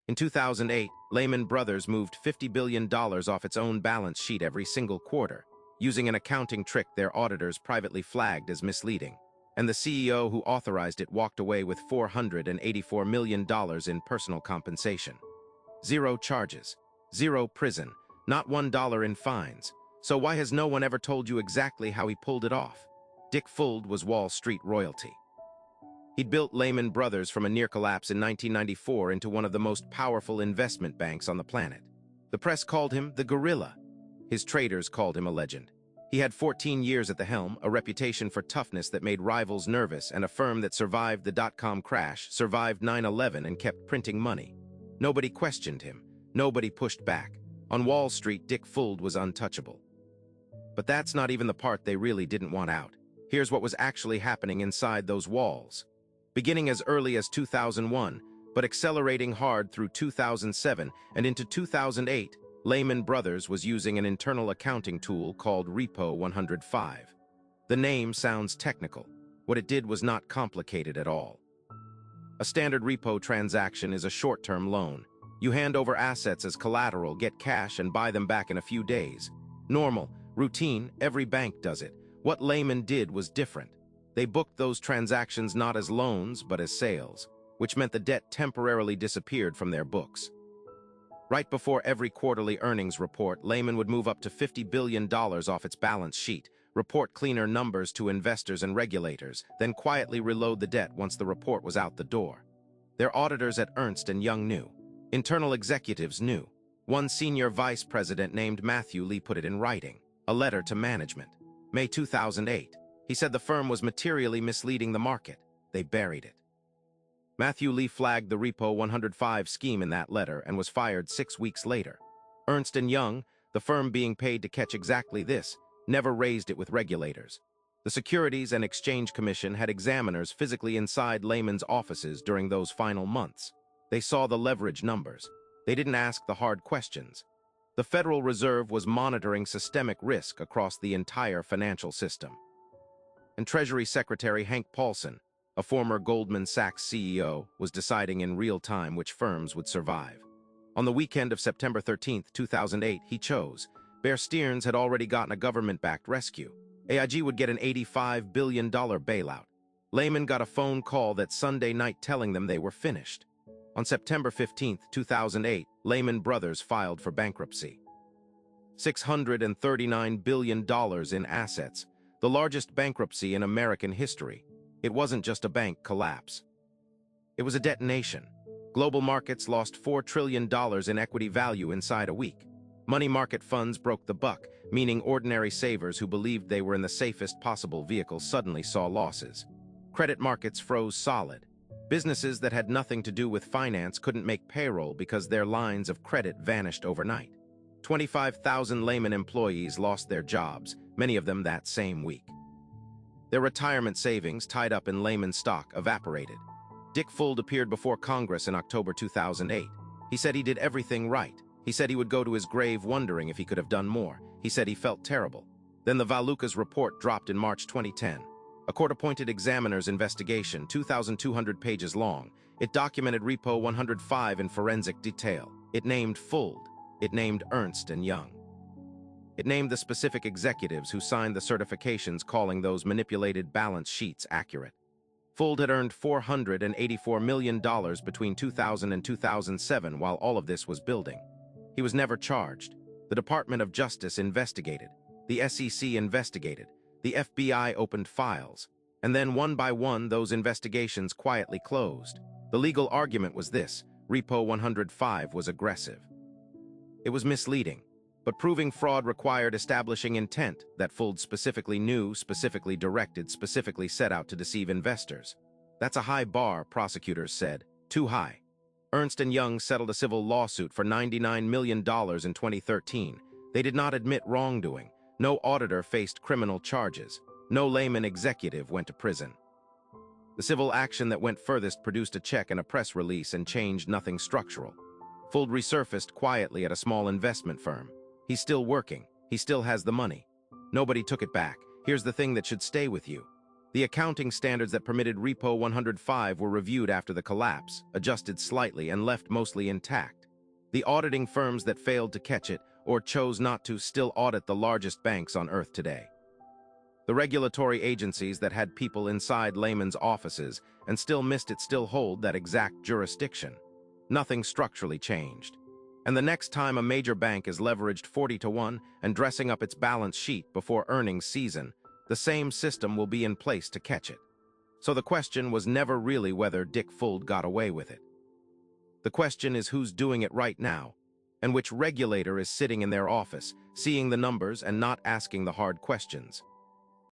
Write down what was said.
In 2008, Lehman Brothers moved $50 billion off its own balance sheet every single quarter, using an accounting trick their auditors privately flagged as misleading. And the CEO who authorized it walked away with $484 million in personal compensation. Zero charges, zero prison, not $1 in fines. So why has no one ever told you exactly how he pulled it off? Dick Fuld was Wall Street royalty. He'd built Lehman Brothers from a near collapse in 1994 into one of the most powerful investment banks on the planet. The press called him the gorilla. His traders called him a legend. He had 14 years at the helm, a reputation for toughness that made rivals nervous, and a firm that survived the dot-com crash, survived 9/11, and kept printing money. Nobody questioned him. Nobody pushed back. On Wall Street, Dick Fuld was untouchable. But that's not even the part they really didn't want out. Here's what was actually happening inside those walls. Beginning as early as 2001, but accelerating hard through 2007 and into 2008, Lehman Brothers was using an internal accounting tool called Repo 105. The name sounds technical. What it did was not complicated at all. A standard repo transaction is a short-term loan. You hand over assets as collateral, get cash, and buy them back in a few days. Normal, routine, every bank does it. What Lehman did was different. They booked those transactions not as loans, but as sales, which meant the debt temporarily disappeared from their books. Right before every quarterly earnings report, Lehman would move up to $50 billion off its balance sheet, report cleaner numbers to investors and regulators, then quietly reload the debt once the report was out the door. Their auditors at Ernst & Young knew. Internal executives knew. One senior vice president named Matthew Lee put it in writing, a letter to management. May 2008. He said the firm was materially misleading the market. They buried it. Matthew Lee flagged the Repo 105 scheme in that letter and was fired 6 weeks later. Ernst & Young, the firm being paid to catch exactly this, never raised it with regulators. The Securities and Exchange Commission had examiners physically inside Lehman's offices during those final months. They saw the leverage numbers. They didn't ask the hard questions. The Federal Reserve was monitoring systemic risk across the entire financial system. And Treasury Secretary Hank Paulson, a former Goldman Sachs CEO, was deciding in real time which firms would survive. On the weekend of September 13, 2008, he chose. Bear Stearns had already gotten a government-backed rescue. AIG would get an $85 billion bailout. Lehman got a phone call that Sunday night telling them they were finished. On September 15, 2008, Lehman Brothers filed for bankruptcy. $639 billion in assets, the largest bankruptcy in American history. It wasn't just a bank collapse. It was a detonation. Global markets lost $4 trillion in equity value inside a week. Money market funds broke the buck, meaning ordinary savers who believed they were in the safest possible vehicle suddenly saw losses. Credit markets froze solid. Businesses that had nothing to do with finance couldn't make payroll because their lines of credit vanished overnight. 25,000 Lehman employees lost their jobs, many of them that same week. Their retirement savings tied up in Lehman stock evaporated. Dick Fuld appeared before Congress in October 2008. He said he did everything right. He said he would go to his grave wondering if he could have done more. He said he felt terrible. Then the Valukas report dropped in March 2010. A court-appointed examiner's investigation, 2,200 pages long. It documented Repo 105 in forensic detail. It named Fuld. It named Ernst & Young. It named the specific executives who signed the certifications calling those manipulated balance sheets accurate. Fuld had earned $484 million between 2000 and 2007 while all of this was building. He was never charged. The Department of Justice investigated. The SEC investigated. The FBI opened files. And then one by one, those investigations quietly closed. The legal argument was this: Repo 105 was aggressive. It was misleading, but proving fraud required establishing intent that Fuld specifically knew, specifically directed, specifically set out to deceive investors. That's a high bar, prosecutors said. Too high. Ernst & Young settled a civil lawsuit for $99 million in 2013. They did not admit wrongdoing. No auditor faced criminal charges. No Lehman executive went to prison. The civil action that went furthest produced a check and a press release and changed nothing structural. Fuld resurfaced quietly at a small investment firm. He's still working. He still has the money. Nobody took it back. Here's the thing that should stay with you. The accounting standards that permitted Repo 105 were reviewed after the collapse, adjusted slightly, and left mostly intact. The auditing firms that failed to catch it or chose not to still audit the largest banks on Earth today. The regulatory agencies that had people inside Lehman's offices and still missed it still hold that exact jurisdiction. Nothing structurally changed. And the next time a major bank is leveraged 40-1 and dressing up its balance sheet before earnings season, the same system will be in place to catch it. So the question was never really whether Dick Fuld got away with it. The question is who's doing it right now, and which regulator is sitting in their office, seeing the numbers and not asking the hard questions.